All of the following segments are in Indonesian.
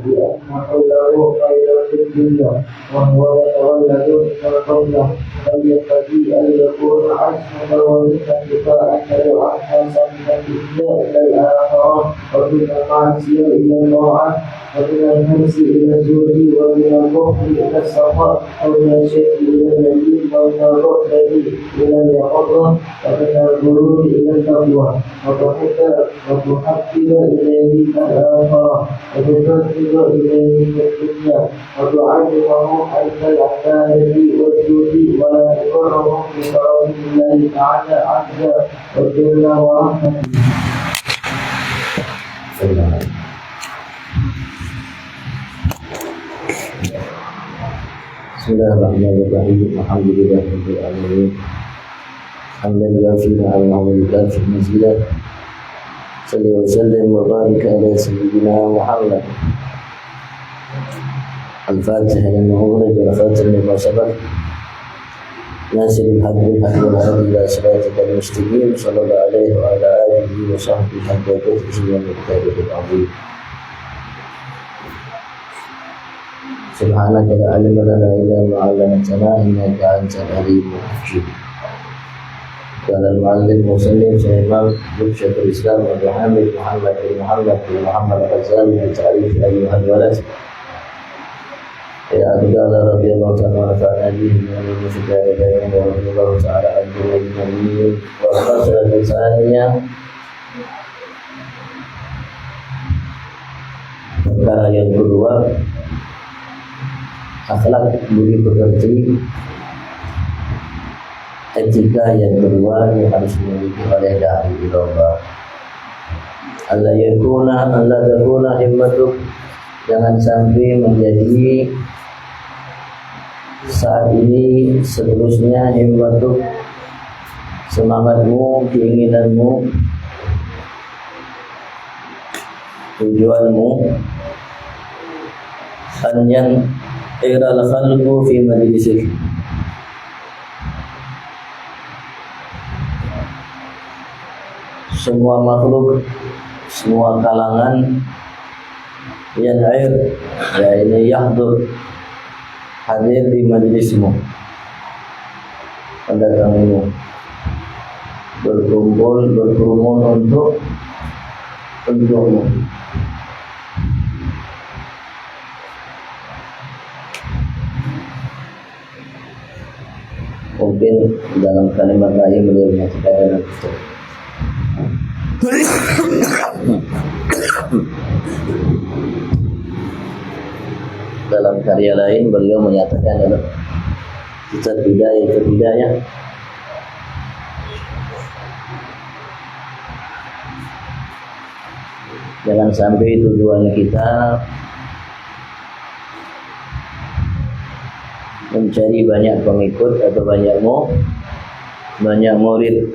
بأن قوله خير في الدنيا وهو يتولد من القولة فلينبغي أن يكون عزمك ونيتك أن تدعو الناس من الدنيا إلى الآخرة ومن المعصية إلى الطاعة ومن الحرص إلى الزهد ومن البخل إلى السخاء ومن الشرك إلى اليمين ومن الرؤية إلى اليقظة ومن الغرور إلى التقوى وتحبب إليه الآخرة وتكذب إليه الدنيا وتعلمه حيث العبادة والجود ولا تقره بكرم الله تعالى عز وجل ورحمته. Bismillahirrahmanirrahim. Alhamdulillahirabbil alamin. Hamdan yuwafi ni'amahu wa yukafi mazidah. Salli wa sallim wa barik ala sayyidina Muhammad. Al-Fatihah lima ughliq wal khatim lima sabaq. Nasiril haqq bil haqq wal hadi ila siratikal mustaqim. Sallallahu alaihi wa ala alihi wa sahbihi haqqa qadrihi wa miqdarihi al-'azim. Subhanaka la ilma lana illa ma 'allamtana innaka antal alimul hakim. Qala al-mu'allim muslim Imam Syekhul Islam Abu Hamid Muhammad bin Muhammad Al-Ghazali min ta'rif ayyuhal walad. Ya Abdullah radhiyallahu ta'ala anhu min al-mufidaya wa radhiyallahu ta'ala anhu min wa qasara lisaniyah. Perkara yang kedua, akhlak budi pekerti. Etika yang kedua yang harus dimiliki oleh dai ilallah. Allah takuna himmatuk, jangan sampai menjadi saat ini seterusnya himmatuk, semangatmu, keinginanmu, tujuanmu hanya iral khalqu fi majlisik, semua makhluk, semua kalangan yang air, ya ini yahdur, hadir di majlismu, pendatanganmu, berkerumun untukmu. Mungkin dalam kalimat lain beliau menyatakan itu. Dalam karya lain beliau menyatakan dalam kitab Bidayah. Jangan sampai tujuan kita mencari banyak pengikut atau banyak murid.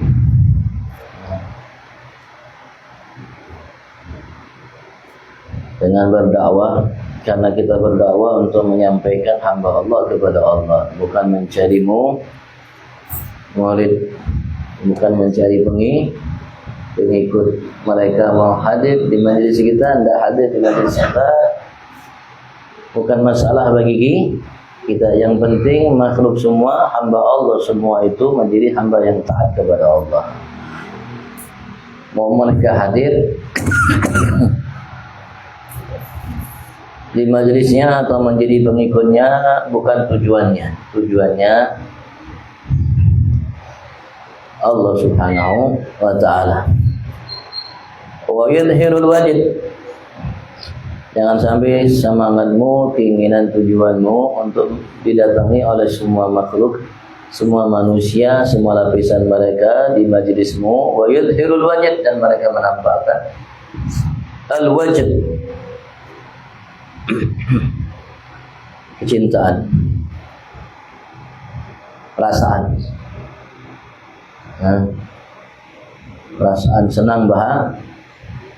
Dengan berdakwah, karena kita berdakwah untuk menyampaikan hamba Allah kepada Allah, bukan mencari murid, bukan mencari pengikut. Mereka mau hadir di majelis kita, tidak hadir di majelis kita, bukan masalah bagi kita. Yang penting makhluk semua, hamba Allah semua itu menjadi hamba yang taat kepada Allah. Mau mereka hadir di majelisnya atau menjadi pengikutnya bukan tujuannya. Tujuannya Allah Subhanahu wa ta'ala. Wa yadhhirul wajid, jangan sampai semangatmu, keinginan, tujuanmu untuk didatangi oleh semua makhluk, semua manusia, semua lapisan mereka di majelismu. Wa yadhhirul wajid, dan mereka menampakkan al-wajid, kecintaan, perasaan senang,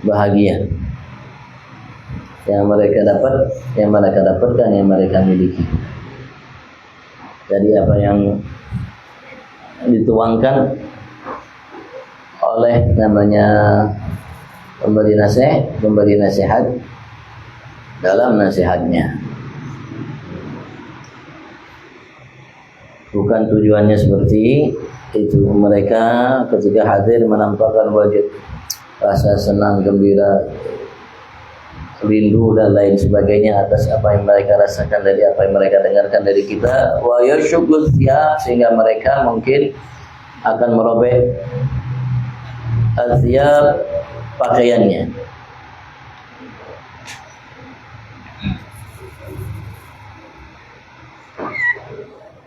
bahagia yang mereka dapatkan, yang mereka miliki. Jadi apa yang dituangkan oleh namanya pemberi nasihat, dalam nasihatnya. Bukan tujuannya seperti itu. Mereka ketika hadir menampakkan wajah rasa senang, gembira, rindu dan lain sebagainya atas apa yang mereka rasakan dari apa yang mereka dengarkan dari kita. Wa yashugul thiyab, sehingga mereka mungkin akan merobek al-thiyab, pakaiannya.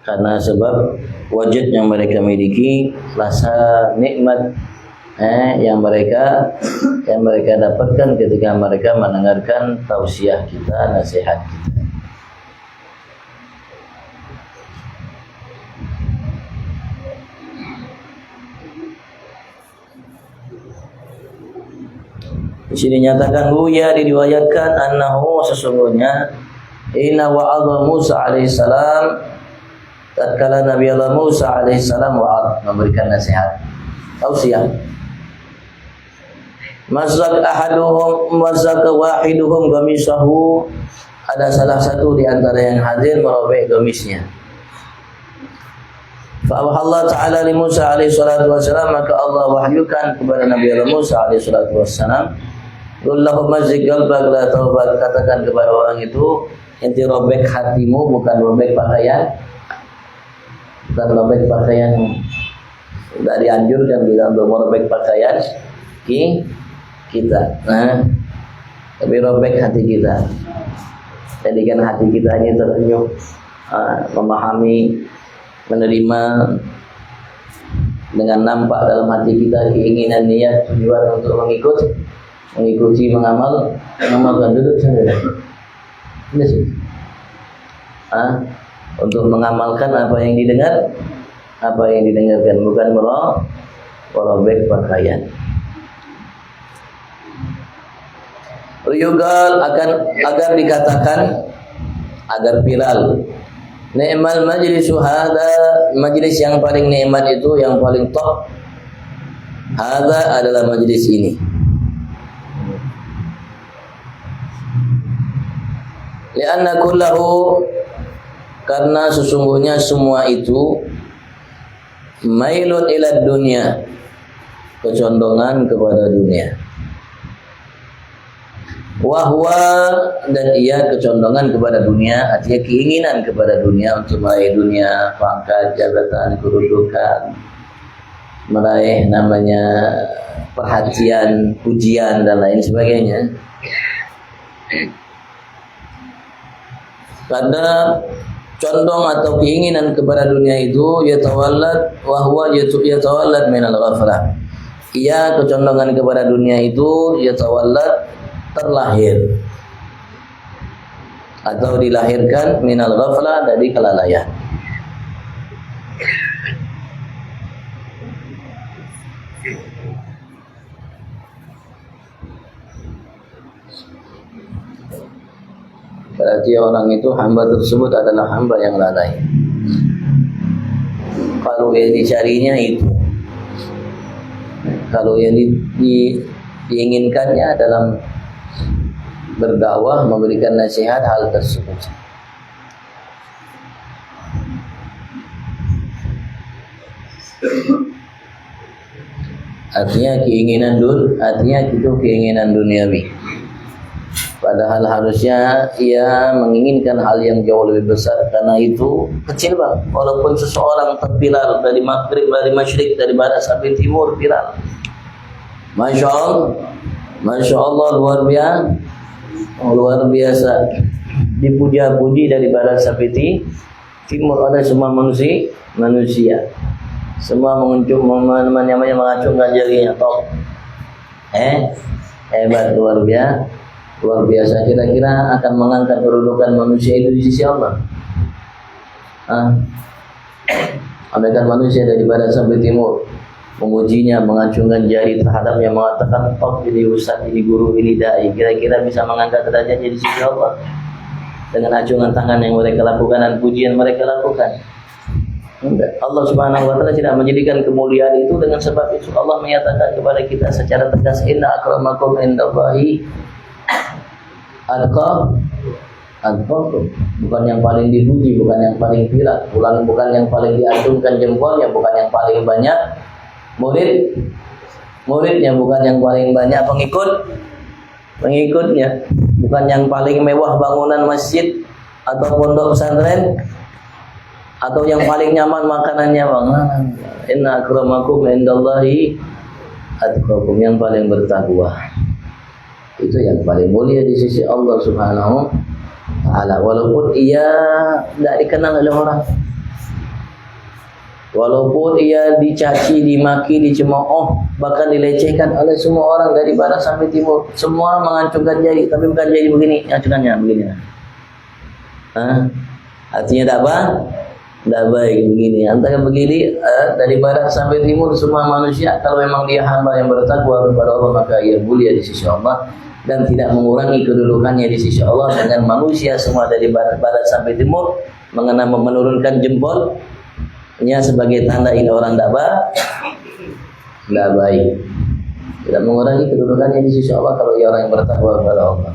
Karena sebab wajud yang mereka miliki, rasa nikmat yang mereka dapatkan ketika mereka mendengarkan tausiah kita, nasihat kita. Di sini nyatakan ya, diriwayatkan annahu, sesungguhnya inna wa'adha Musa alaihissalam, tatkala Nabi Allah Musa alaihissalam memberikan nasihat, tausiah. Mazak wahiduhum gamisahu, ada salah satu di antara yang hadir merobek gamisnya. Fa Allah Ta'ala li Musa alaihi salatu wassalam, maka Allah wahyukan kepada Nabi Allah Musa alaihi salatu wassalam, Qullahu mazzik qalbak la taubat, katakan kepada orang itu, enti robek hatimu, bukan robek pakaian. Dan robek pakaian, tidak dianjurkan bila untuk merobek pakaian kita. Tapi robek hati kita. Jadikan hati kita ini terenyuh, memahami, menerima, dengan nampak dalam hati kita keinginan, niat, tujuan untuk mengikuti, mengamalkan. Duduk saja. Ini sih. Untuk mengamalkan apa yang didengarkan, bukan merobek pakaian. Yugal, agar dikatakan, agar viral, ni'mal majlisu hada, majlis yang paling nikmat itu, yang paling top, hada adalah majlis ini. Lianna kullahu, karena sesungguhnya semua itu mailun ila dunia, kecondongan kepada dunia. Wahwa, dan ia kecondongan kepada dunia, artinya keinginan kepada dunia, untuk meraih dunia, pangkat, jabatan, kedudukan, meraih namanya perhatian, pujian dan lain sebagainya. Karena condong atau keinginan kepada dunia itu yatawallad wa huwa yatawallad minal ghaflah. Ia kecondongan kepada dunia itu yatawallad, terlahir atau dilahirkan minal ghaflah, dari kelalaian. Berarti orang itu, hamba tersebut adalah hamba yang lalai. Kalau yang dicarinya itu, kalau yang diinginkannya dalam berdakwah, memberikan nasihat hal tersebut. Artinya keinginan duniawi. Padahal harusnya ia menginginkan hal yang jauh lebih besar. Karena itu kecil bang, walaupun seseorang terviral dari maghrib, dari masyrik, dari barat sampai timur viral, Masya Allah, luar biasa, dipuja-puji dari barat sampai timur oleh semua manusia. Semua mengacungkan jarinya, top. Hebat, luar biasa. Kira-kira akan mengangkat kedudukan manusia itu di sisi Allah. Andaikan manusia dari barat sampai timur memujinya, mengacungkan jari terhadapnya, mengatakan top, ini ustaz, ini guru, ini dai, kira-kira bisa mengangkat derajatnya di sisi Allah dengan acungan tangan yang mereka lakukan dan pujian mereka lakukan? Enggak. Allah Subhanahu wa taala tidak menjadikan kemuliaan itu. Dengan sebab itu Allah menyatakan kepada kita secara tegas, inna akramakum indallahi Atqakum, bukan yang paling dipuji, bukan yang paling viral, bukan yang paling diacungkan jempolnya, bukan yang paling banyak muridnya, bukan yang paling banyak pengikutnya, bukan yang paling mewah bangunan masjid atau pondok pesantren, atau yang paling nyaman makanannya. Inna akramakum indallahi atqakum, yang paling bertakwa itu yang paling mulia di sisi Allah Subhanahu wa ta'ala, walaupun ia tidak dikenal oleh orang, walaupun ia dicaci, dimaki, dicemooh, bahkan dilecehkan oleh semua orang dari barat sampai timur, semua mengacungkan jari, tapi bukan jari begini, acungannya begini. Artinya tak apa? Tidak baik begini. Antara begini, dari barat sampai timur semua manusia, kalau memang dia hamba yang bertakwa kepada Allah, maka ia mulia di sisi Allah dan tidak mengurangi kedudukannya di sisi Allah dengan manusia semua dari barat sampai timur menurunkan jempolnya sebagai tanda ini orang tidak baik, tidak mengurangi kedudukannya di sisi Allah kalau ia orang yang bertakwa kepada Allah.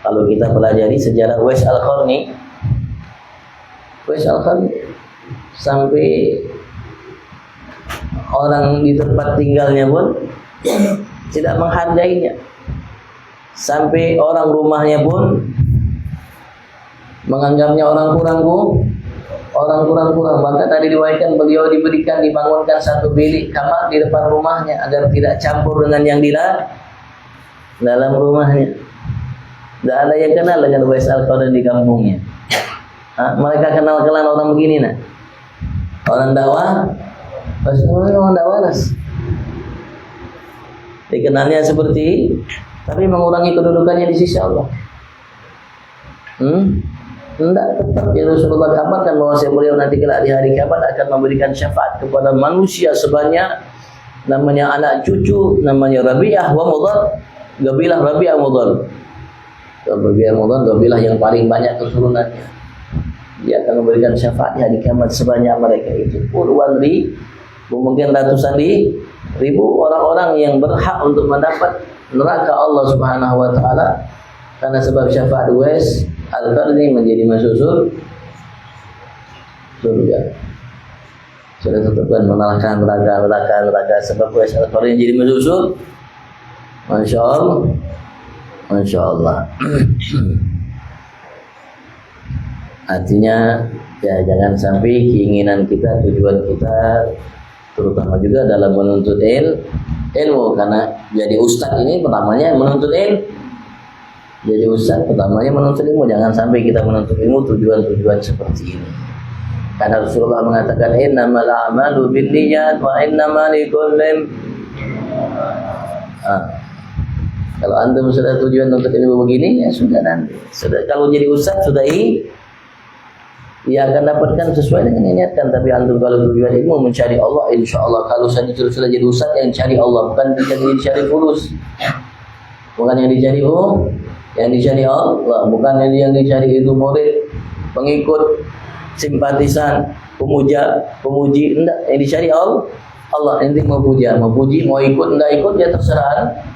Kalau kita pelajari sejarah Uwais Al-Qarni sampai orang di tempat tinggalnya pun tidak menghargainya, sampai orang rumahnya pun menganggapnya orang kurang. Maka tadi diriwayatkan beliau dibangunkan satu bilik kamar di depan rumahnya agar tidak campur dengan yang di dalam rumahnya. Tidak ada yang kenal dengan Uwais Al-Qarni di kampungnya. Mereka kenal-kenalan orang begini, orang dakwah, orang dakwalas. Dikenalnya seperti, tapi mengurangi kedudukannya di sisi Allah. Tidak, tetap ya Rasulullah kabarkan bahwa beliau nanti kelak di hari kiamat akan memberikan syafaat kepada manusia sebanyak namanya anak cucu, namanya Rabi'ah wa Mudhar, kabilah Rabi'ah Mudhar. Kabilah yang paling banyak keturunannya. Dia akan memberikan syafaat di hari kiamat sebanyak mereka itu puluhan ribu, mungkin ratusan ribu orang-orang yang berhak untuk mendapat neraka Allah Subhanahu wa ta'ala karena sebab syafaat Uwais Al-Qarni menjadi masuk surga. Sudah tetapkan mengalahkan neraka sebab Uwais Al-Qarni jadi masuk surga. Masya Allah. Artinya ya jangan sampai keinginan kita, tujuan kita terutama juga dalam menuntut ilmu, karena jadi ustaz ini pertamanya menuntut ilmu. Jadi ustaz pertamanya menuntut ilmu, jangan sampai kita menuntut ilmu tujuan-tujuan seperti ini. Karena Rasulullah mengatakan innamal a'malu binniyat wa innamal likulli kalau antum sudah tujuan untuk ilmu begini, ya sudah nanti. Sudah kalau jadi ustaz sudah ia akan dapatkan sesuai dengan yang niatkan. Tapi antum kalau tujuan ilmu mencari Allah, insya Allah kalau saja sudah jadi ustaz yang cari Allah, bukan dicari fulus, bukan yang dicari yang dicari Allah, bukan yang dicari itu murid, pengikut, simpatisan, pemuji, enggak. Yang dicari Allah, nanti mau puji, mau ikut, enggak ikut ya terserah.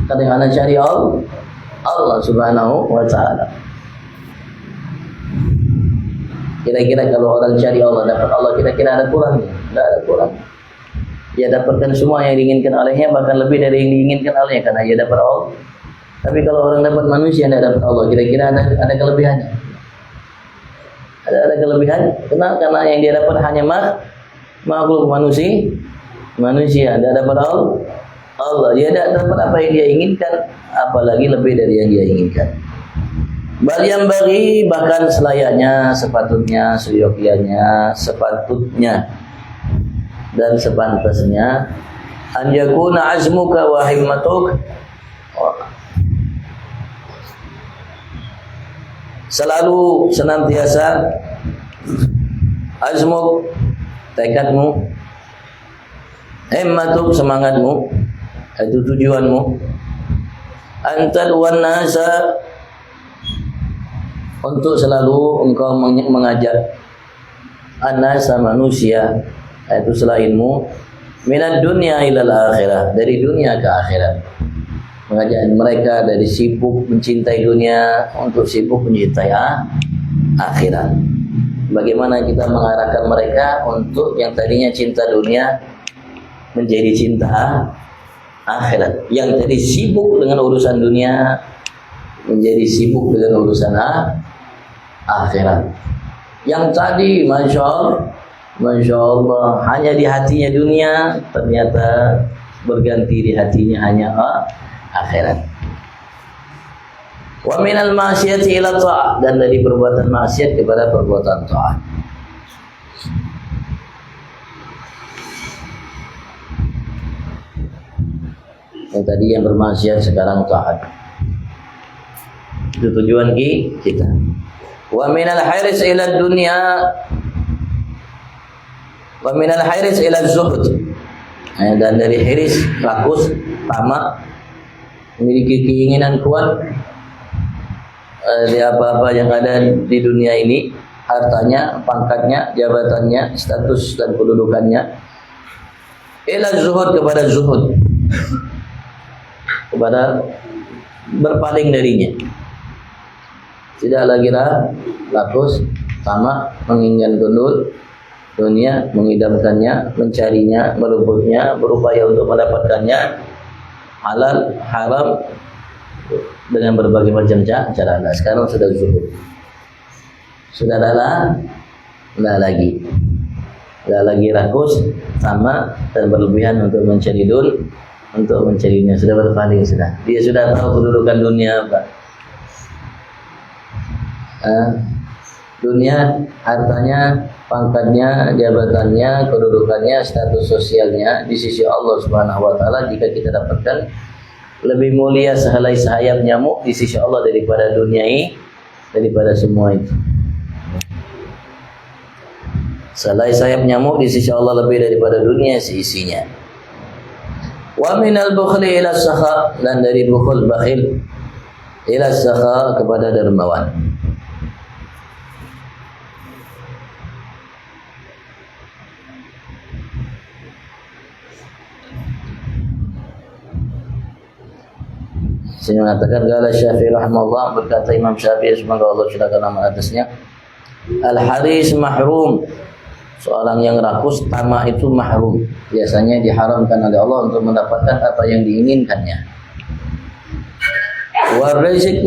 Kadang anak cari Allah Subhanahu wa ta'ala. Kira-kira kalau orang cari Allah dapat Allah, kira-kira ada kurangnya? Tidak ada kurang. Dia dapatkan semua yang diinginkan olehnya, bahkan lebih dari yang diinginkan olehnya karena dia dapat Allah. Tapi kalau orang dapat manusia tidak dapat Allah, kira-kira ada kelebihannya? Ada kelebihan? Kenapa? Karena yang dia dapat hanya makhluk manusia. Dia dapat Allah. Dia tidak dapat apa yang dia inginkan, apalagi lebih dari yang dia inginkan. Bal yang bagi, bahkan selayaknya, sepatutnya, seyogyanya, sepatutnya dan sepantasnya an yakuna azmuka wa himmatuk, selalu senantiasa azmuk, tekadmu, himmatuk, semangatmu, itu tujuanmu, antal wan nasa, untuk selalu engkau mengajak an-nasa, manusia, yaitu selainmu, minad dunya ilal akhirah, dari dunia ke akhirat. mengajak mereka dari sibuk mencintai dunia untuk sibuk mencintai akhirat. Bagaimana kita mengarahkan mereka untuk yang tadinya cinta dunia menjadi cinta akhirat, yang tadi sibuk dengan urusan dunia menjadi sibuk dengan urusan akhirat. Yang tadi Masya Allah hanya di hatinya dunia, ternyata berganti di hatinya hanya akhirat. Wa minal ma'siyati ila ta'ah, dan dari perbuatan maksiat kepada perbuatan taat. Yang tadi yang bermaksiat sekarang taat. Itu tujuan kita. Wa minal hiris ila dunya wa minal hiris ila zuhud. Dan dari hiris, rakus, tamak, memiliki keinginan kuat di apa-apa yang ada di dunia ini, hartanya, pangkatnya, jabatannya, status dan kedudukannya. Ila zuhud, kepada zuhud, kepada berpaling darinya. Tidak lagi rakus, tamak, menginginkan dunia, mengidamkannya, mencarinya, merebutnya, berupaya untuk mendapatkannya, halal, haram, dengan berbagai macam cara. Sekarang sudah zuhud, sudah tidak lagi rakus, tamak dan berlebihan untuk mencari mencarinya. Sudah berpaling, dia sudah tahu kedudukan dunia apa. Dunia, hartanya, pangkatnya, jabatannya, kedudukannya, status sosialnya di sisi Allah Subhanahu wa taala, jika kita dapatkan, lebih mulia sehelai sayap nyamuk di sisi Allah daripada dunia ini, daripada semua itu. Sehelai sayap nyamuk di sisi Allah lebih daripada dunia seisinya. Wa minal bukhli ila sakha, dan dari bukhul, bakhil, ila sakha, kepada dermawan. Saya mengatakan, qala Syafi'i rahimahullah, berkata Imam Syafi'i, semoga Allah curahkan rahmat atasnya, al-haris mahrum, seorang yang rakus, tamak itu mahrum, biasanya diharamkan oleh Allah untuk mendapatkan apa yang diinginkannya. Warizqu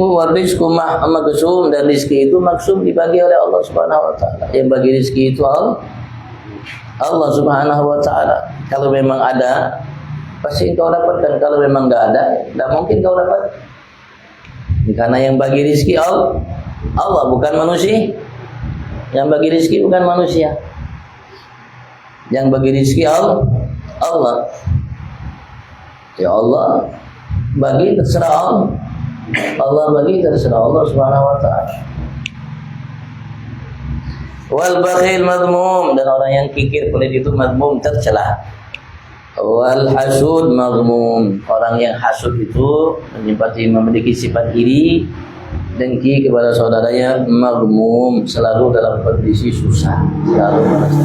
maksum, dan rizki itu maksum, dibagi oleh Allah Subhanahu wa taala. Yang bagi rizki itu Allah Subhanahu wa taala. Kalau memang ada, pasti kau dapatkan. Kalau memang enggak ada, tidak mungkin kau dapat. Karena yang bagi rizki Allah, bukan manusia. Yang bagi rizki bukan manusia. Yang bagi rizki Allah. Ya Allah bagi, terserah Allah bagi, terserah Allah Subhanahu wa taala. Wal bakhil madmum, dan orang yang kikir pelit itu madmum, tercela. Wal hasud maghmum, orang yang hasud itu memiliki sifat iri, dengki kepada saudaranya, maghmum, selalu dalam kondisi susah, selalu merasa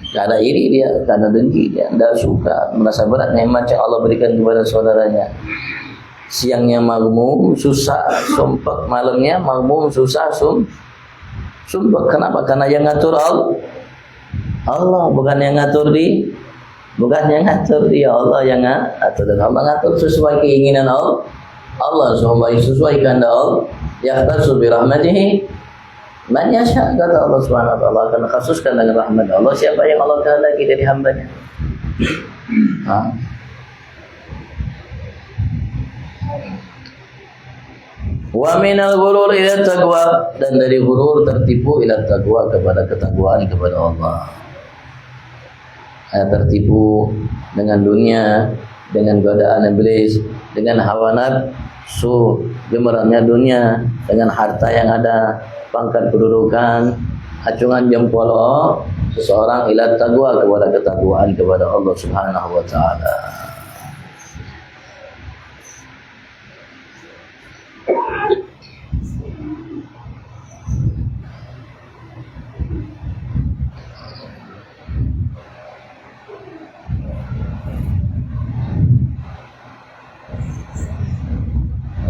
karena iri dia, karena dengki dia, tidak suka, merasa berat nikmat yang Allah berikan kepada saudaranya. Siangnya maghmum, susah, sumpah, malamnya maghmum, susah, sumpah. Kenapa? Karena yang ngatur Allah, bukan yang ngatur dia, Allah yang ngatur. Dan Allah ngatur sesuai keinginan Allah, sesuai kehendak Allah. Yahtasu bi rahmatihi man yasha, kata Allah Subhanahu wa taala, akan khususkan dengan rahmat Allah siapa yang Allah kehendaki dari hambanya. Wa minal ghurur ila taqwa, dan dari ghurur tertipu ila taqwa, kepada ketakwaan kepada Allah. Tertipu dengan dunia, dengan godaan iblis, dengan hawa nafsu, gemerannya dunia, dengan harta yang ada, pangkat kedudukan, acungan jempol seseorang ila taqwa, kepada ketakwaan kepada Allah Subhanahu wa taala.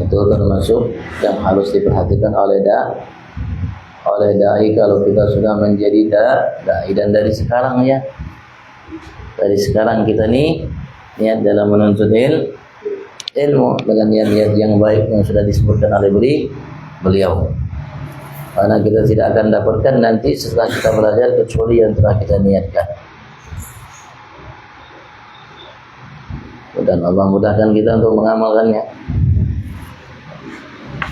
Itu termasuk yang harus diperhatikan oleh dai kalau kita sudah menjadi dai. Dan dari sekarang ya, dari sekarang kita nih niat dalam menuntut ilmu dengan niat-niat yang baik yang sudah disebutkan oleh beliau. Karena kita tidak akan dapatkan nanti setelah kita belajar kecuali yang telah kita niatkan. Dan Allah mudahkan kita untuk mengamalkannya.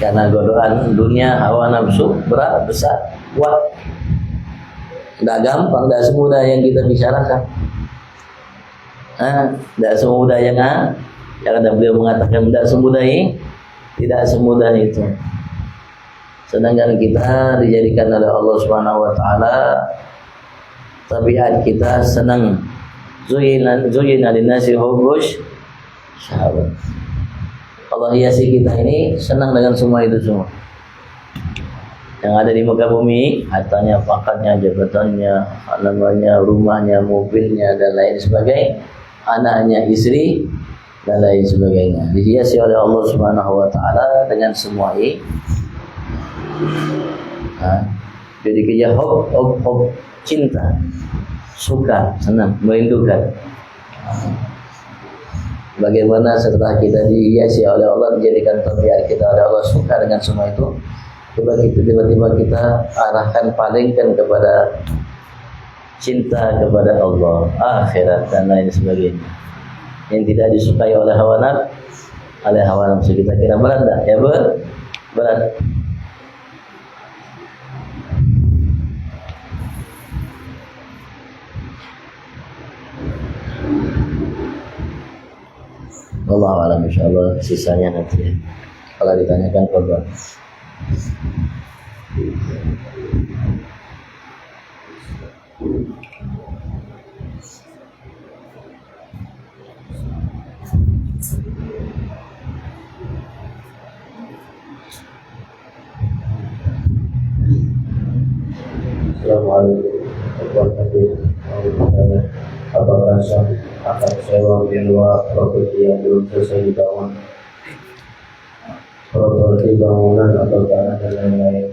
Karena godaan dunia, hawa nafsu berat, besar, kuat. Tidak gampang, tidak semudah yang kita bicarakan. Tidak semudah yang ada beliau mengatakan tidak semudah itu. Sedangkan kita dijadikan oleh Allah Subhanahu wa taala tabiat kita senang. Zuyina linnasi hubbus syahwat. Allah hiasi kita ini senang dengan semua itu semua. Yang ada di muka bumi, hartanya, pangkatnya, jabatannya, namanya, rumahnya, mobilnya dan lain sebagainya, anaknya, istri dan lain sebagainya. Dihiasi oleh Allah Subhanahu wa taala dengan semua ini. Jadi kerja hob cinta, suka, senang, merindukan. Bagaimana setelah kita dihiasi oleh Allah, menjadikan tabiat kita oleh Allah suka dengan semua itu, tiba-tiba kita arahkan, palingkan kepada cinta kepada Allah, akhirat dan lain sebagainya yang tidak disukai oleh hawa nafsu. Kita kira berat tak? Ya berat. Wallahu a'lam, insyaallah sisanya nanti ya. Kalau ditanyakan korban. Assalamualaikum warahmatullahi wabarakatuh. Apakah sah akan sewa di luar properti yang belum selesai dibangun, properti bangunan atau tanah dan lain-lain?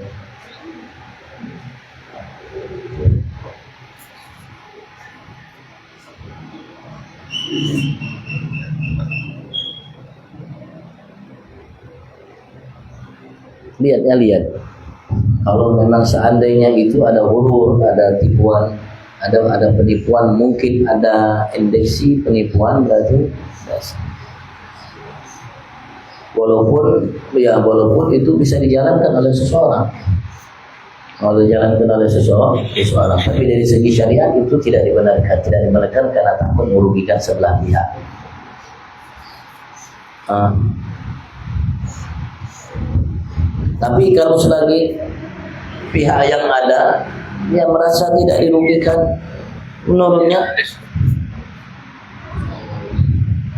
Lihat. Kalau memang seandainya itu ada huruf, ada tipuan, ada penipuan, mungkin ada indeksi penipuan, berarti walaupun itu bisa dijalankan oleh seseorang. Kalau dijalankan oleh seseorang, tapi dari segi syariat itu tidak dibenarkan karena takut merugikan sebelah pihak. Tapi kalau selagi pihak yang ada yang merasa tidak dirugikan menurutnya,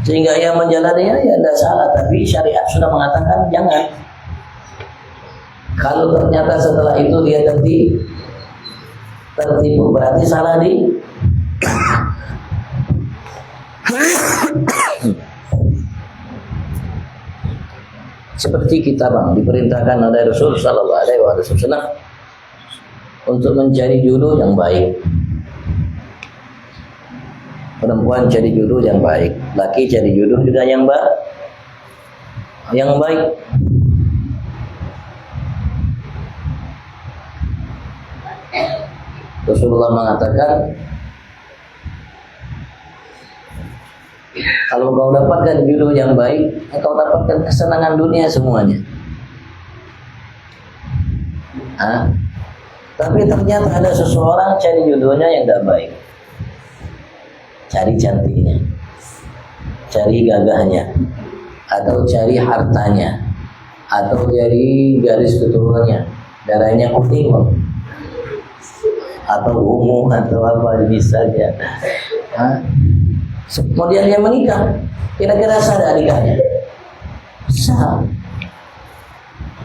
sehingga ia menjalaninya, ya tidak salah. Tapi syariat sudah mengatakan jangan. Kalau ternyata setelah itu dia tertipu, berarti salah di seperti kita diperintahkan oleh Rasul sallallahu alaihi wasallam untuk mencari jodoh yang baik. Perempuan cari jodoh yang baik, laki cari jodoh juga yang baik. Rasulullah mengatakan, kalau kau dapatkan jodoh yang baik, kau dapatkan kesenangan dunia semuanya. Tapi ternyata ada seseorang cari jodohnya yang tidak baik, cari cantiknya, cari gagahnya, atau cari hartanya, atau cari garis keturunannya, darahnya kuning, atau ungu, atau apa misalnya. Kemudian dia menikah, kira-kira sah tak nikahnya?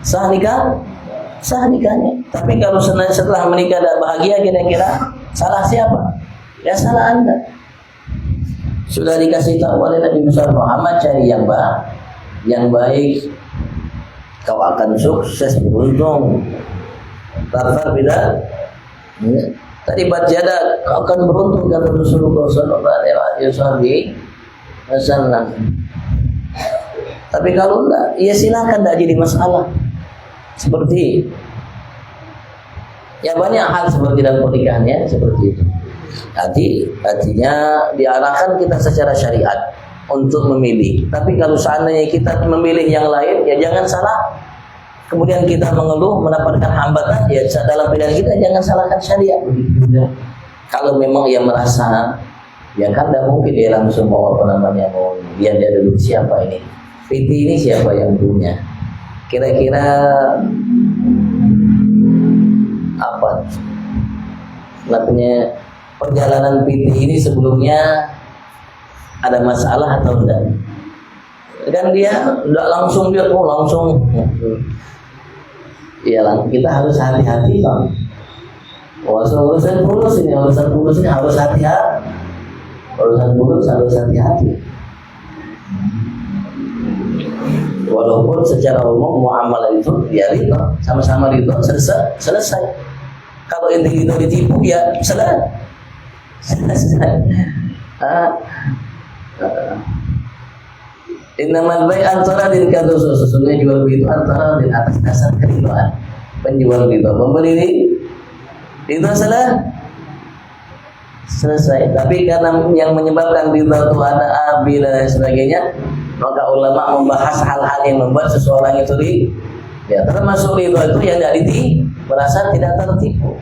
Sah nikahnya. Tapi kalau setelah menikah dan bahagia, kira-kira salah siapa? Ya salah Anda. Sudah dikasih tahu oleh Nabi Muhammad, cari yang baik, kau akan sukses, beruntung. Tarfar bila tadi bacada kau akan beruntung kata Rasulullah sallallahu alaihi wasallam. Tapi kalau enggak, ya silakan, enggak jadi masalah. Seperti ya banyak hal seperti dalam pernikahan ya, seperti itu. Artinya diarahkan kita secara syariat untuk memilih. Tapi kalau seandainya kita memilih yang lain, ya jangan salah. Kemudian kita mengeluh mendapatkan hambatan, ya dalam pilihan kita jangan salahkan syariat. Kalau memang ia merasa, ya kan tidak mungkin dia langsung mau mau dia dulu siapa ini, PT ini siapa yang punya, kira-kira apa namanya perjalanan PT ini sebelumnya ada masalah atau enggak? Kan dia enggak langsung langsung. Iyalah, kita harus hati-hati Bang. Urusan fulus ini harus hati-hati. Urusan fulus harus hati-hati. Walaupun secara umum muamalah itu dia ridho, sama-sama ridho, selesai. Kalau inti itu ditipu ya selesai. Innamal bai' antara din kado sesungguhnya jual beli itu antara din atas dasar keridhaan. Penjual ridho, pembeli itu selesai. Tapi karena yang menyebabkan ridho itu ada abi dan sebagainya, maka ulama membahas hal-hal yang membuat seseorang itu ya termasuk ridho itu yang tidak merasa tidak tertipu.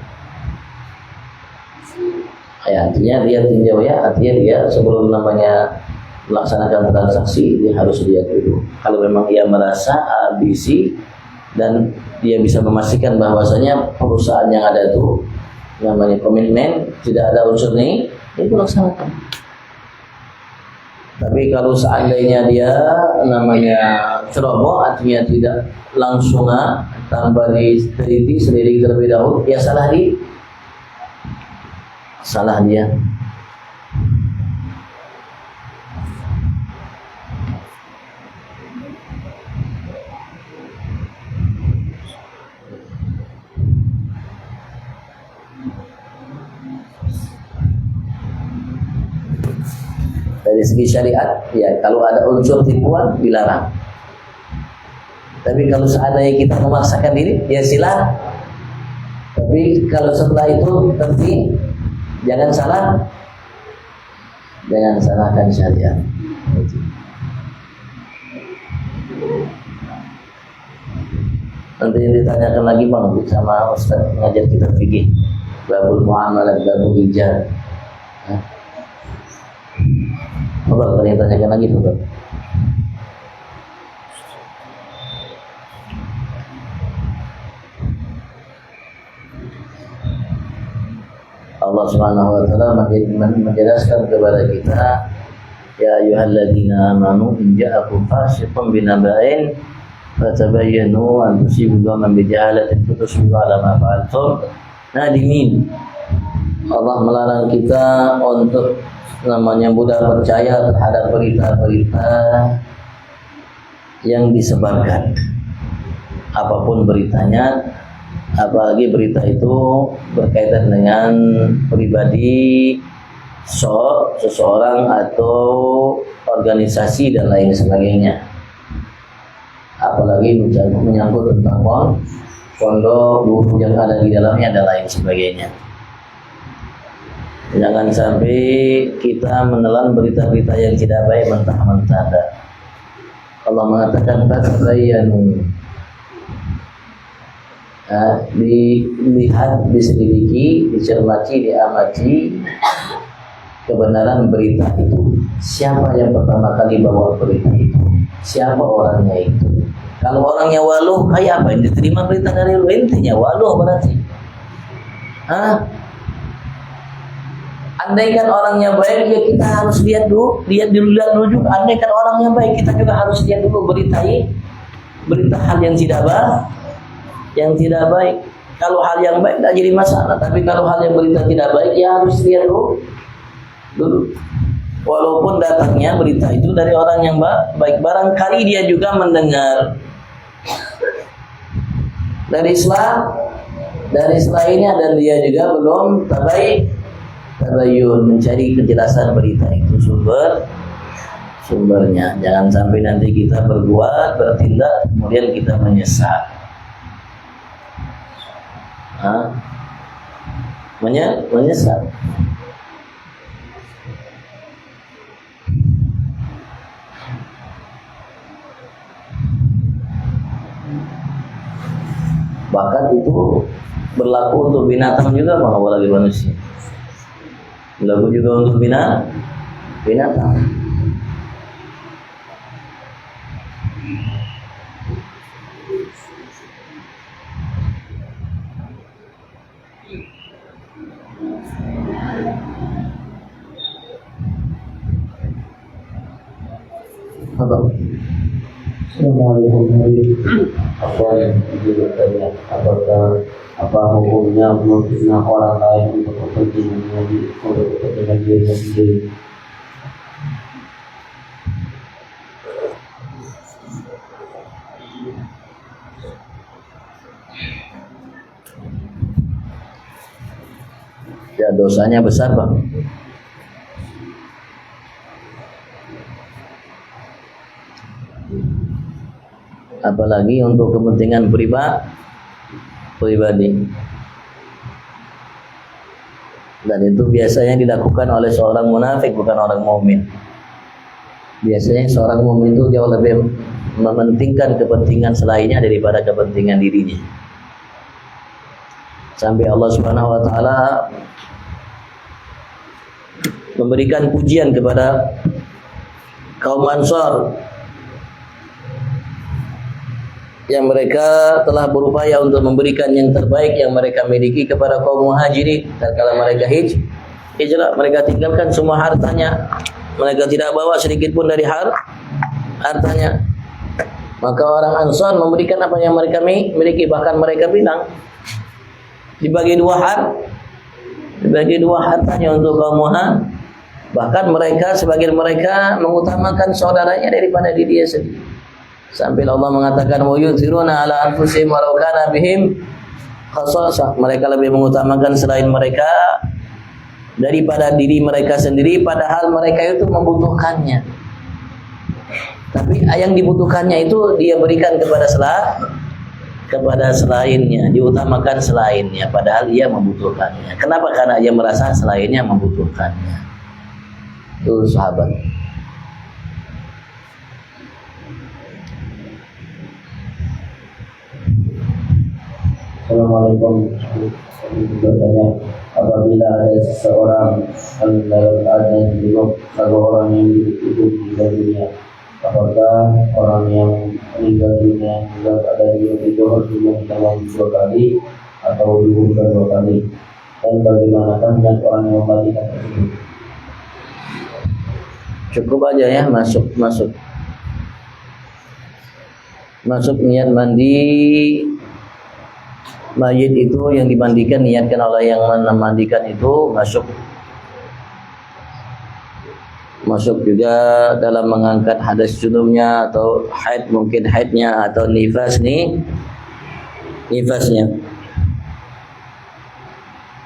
Ya, artinya dia tinjau ya, artinya dia sebelum namanya melaksanakan transaksi dia harus lihat dulu. Kalau memang ia merasa ABC dan dia bisa memastikan bahwasanya perusahaan yang ada itu namanya komitmen, tidak ada unsur ini, itu laksanakan. Tapi kalau seandainya dia namanya ceroboh, artinya tidak langsung tanpa diteliti sendiri terlebih dahulu, ya salah dia. Dari segi syariat, ya kalau ada unsur tipuan dilarang. Tapi kalau seandainya kita memaksakan diri, ya silakan. Tapi kalau setelah itu tertib, jangan salahkan syariat. Nanti ditanyakan lagi Bang sama Ustaz mengajar kita fikih, babul muamalah, babul ijar. Allah boleh tanyakan lagi tuh. Allah Subhanahu wa taala menjelaskan kepada kita, ya ayyuhalladzina amanu in ja'akum fasiqun binaba'in fatabayyanu an tusibu qauman bijahalatin fatusbihu 'ala ma fa'altum nadimin. Allah melarang kita untuk namanya mudah percaya terhadap berita-berita yang disebarkan, apapun beritanya, apalagi berita itu berkaitan dengan pribadi seseorang atau organisasi dan lain sebagainya, apalagi menyangkut tentang pondok, guru yang ada di dalamnya dan lain sebagainya. Jangan sampai kita menelan berita-berita yang tidak baik mentah-mentah. Allah mengatakan fatabayyanu, dilihat, diselidiki, dicermati, diamati kebenaran berita itu. Siapa yang pertama kali bawa berita itu? Siapa orangnya itu? Kalau orangnya waluh, kayak apa yang diterima berita dari lu? Intinya waluh berarti. Andaikan orangnya baik, ya kita harus lihat dulu juga. Andaikan orangnya baik, kita juga harus lihat dulu berita hal yang tidak baik. Kalau hal yang baik tidak jadi masalah, tapi kalau hal yang berita tidak baik, ya harus lihat dulu. Walaupun datangnya berita itu dari orang yang baik, barangkali dia juga mendengar dari selainnya, dan dia juga belum tabayyun, mencari kejelasan berita itu sumbernya. Jangan sampai nanti kita berbuat, bertindak, kemudian kita menyesal. Menyesal. Bahkan itu berlaku untuk binatang juga, apalagi manusia. Berlaku juga untuk binatang. Assalamualaikum warahmatullahi wabarakatuh. Apa hukumnya memfitnah orang lain untuk kepentingan dirinya sendiri? Ya, dosanya besar, Bang. Apalagi untuk kepentingan pribadi. Dan itu biasanya dilakukan oleh seorang munafik, bukan orang mukmin. Biasanya seorang mukmin itu jauh lebih mementingkan kepentingan selainnya daripada kepentingan dirinya. Sampai Allah Subhanahu wa taala memberikan pujian kepada kaum Ansar yang mereka telah berupaya untuk memberikan yang terbaik yang mereka miliki kepada kaum Muhajirin. Tatkala mereka hijrah, mereka tinggalkan semua hartanya. Mereka tidak bawa sedikit pun dari hartanya. Maka orang Ansar memberikan apa yang mereka miliki, bahkan mereka bilang dibagi dua hartanya untuk kaum Muhajirin. Bahkan sebagian mereka mengutamakan saudaranya daripada dirinya sendiri. Sampai Allah mengatakan wa yuthiruna ala anfusihim walau kana bihim khassasah. Mereka lebih mengutamakan selain mereka daripada diri mereka sendiri, padahal mereka itu membutuhkannya. Tapi yang dibutuhkannya itu dia berikan kepada selainnya, diutamakan selainnya, padahal ia membutuhkannya. Kenapa? Karena ia merasa selainnya membutuhkannya. Itu sahabat. Assalamualaikum. Bertanya, apabila ada seseorang dalam keadaan hidup atau orang yang hidup di dunia, apakah orang yang meninggal dunia juga ada hidup itu harus dihukum 2 kali atau dihukum 2 kali? Dan bagaimanakah niat orang yang mematikan tersebut? Cukup aja ya, masuk niat mandi mayit itu yang dimandikan, niatkan oleh yang memandikan itu masuk juga dalam mengangkat hadas junubnya atau haid, mungkin haidnya atau nifasnya.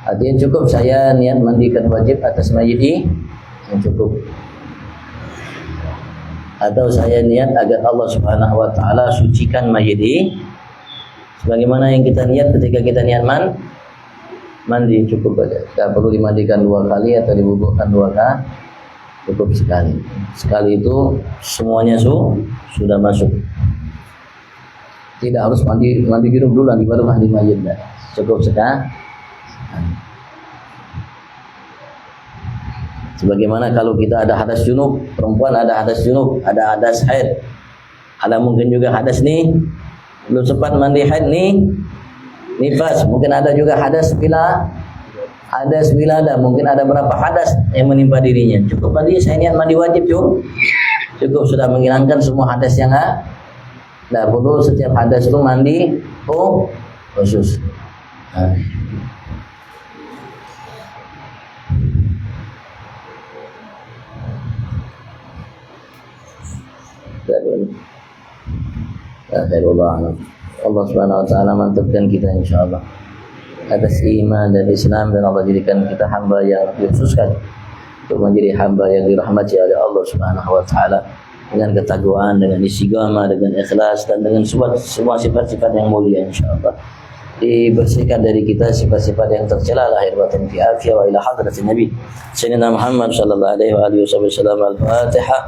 Artinya cukup saya niat mandikan wajib atas mayit ini, yang cukup. Atau saya niat agar Allah Subhanahu wa taala sucikan mayit ini, sebagaimana yang kita niat ketika kita niat mandi, cukup aja. Tidak perlu dimandikan 2 kali atau dibubuhkan 2 kali, cukup sekali. Sekali itu semuanya sudah masuk. Tidak harus mandi junub dulu nanti baru mandi mayit. Cukup sekali. Sebagaimana kalau kita ada hadas junub, perempuan ada hadas junub, ada hadas haid, ada mungkin juga hadas belum sempat mandi haid nifas, mungkin ada juga hadas bila mungkin ada berapa hadas yang menimpa dirinya. Cukup mandi, saya niat mandi wajib cukup sudah menghilangkan semua hadas yang ada. Tidak perlu setiap hadas itu mandi khusus. Akhirullah. Allah Subhanahu wa taala mantapkan kita insyaallah atas iman dan Islam, dan Allah jadikan kita hamba yang dikhususkan untuk menjadi hamba yang dirahmati oleh Allah Subhanahu wa taala dengan ketakwaan, dengan istiqamah, dengan ikhlas, dan dengan semua sifat-sifat yang mulia insyaallah. Dibersihkan dari kita sifat-sifat yang tercela lahir batin fi afiyah wa ila hadratin Nabi Sayyidina Muhammad sallallahu alaihi wa alihi wasallam. Al-Fatihah.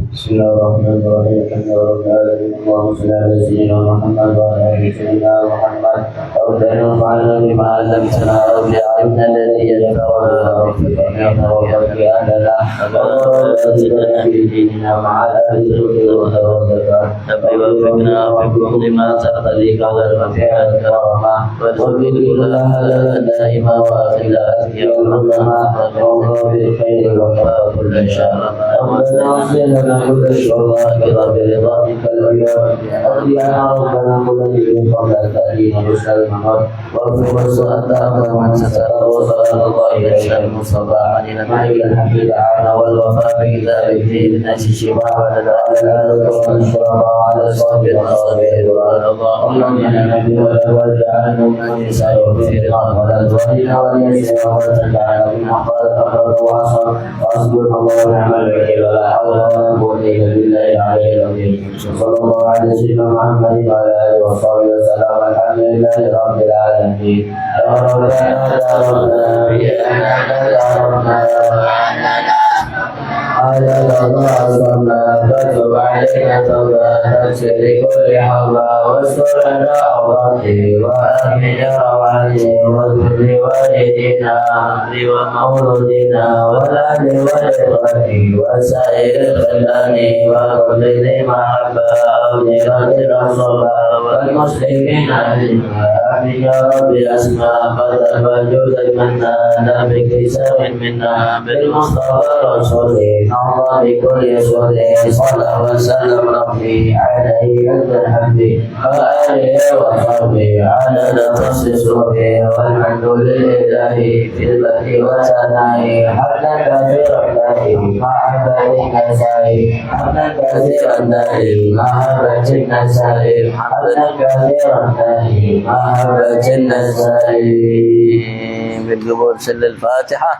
Bismillahirrahmanirrahim. Allahumma shalli ala sayyidina Muhammad wa ala ali sayyidina Muhammad. Rabbana fa'alna bima 'allamtana wa bi'ilmina alladhi yanfa'una wa bi'ilmina wa bi'adana wa zidna fi dinina ma'ala bi-dhikri wa tawakkalna wa wafiqna fi kulli ma taqdi qala wa fi'al karama wa tawfiq lana daima wa akhila ya rabbana wa bil khairi wa kulli syarr. Rabbana كل الشرائع برضاك اليوم أخيانا ربنا كل ذكر قبل التأليم رشد المنار واغفر وسألنا من ستر وصلاة الله إلى المصطفى عن نبيك الحمد تعالى والوفاء بكتابه للناس الشفاء ونتعالى على القرآن الشرع وعلى صحبه الصابر رضوان الله اللهم إنا نبي ولا واجعلنا من نساء وفي رضا ولا تولنا وليسر ولا تجعلنا من أخبار الأخبار وعصر وأصبر الله ونعم الوكيل ولا حول ولا قوة إلا بالله العلي العظيم. صلى الله على سيدنا محمد وعلى آله وصحبه وسلم. الحمد لله رب العالمين. يا ربنا يا ربنا يا ربنا على الله فتب علينا توبة تغفر لكل حظى واستر لنا عوراتي وأمن رواتي واغفر لوالدينا ومولودنا والأهل والإخوة وسائر الخلان وكل ذي محبة أولياء الصلاة والمسلمين أجمعين يا رب الأسماء قدر وجود المنان بكسر منا بالمصطفى رسوله الله بكل سوره صلى وسلم ربي عليه عند الحمد وآله وصحبه على نفس سوره والحمد لله في البر وثنائه حمدا كثيرا دائم مع عبادك سائر حمدا كثيرا دائم مع عبادك سائر حمدا كثيرا دائم مع عبادك سائر. بالقبول سل الفاتحة.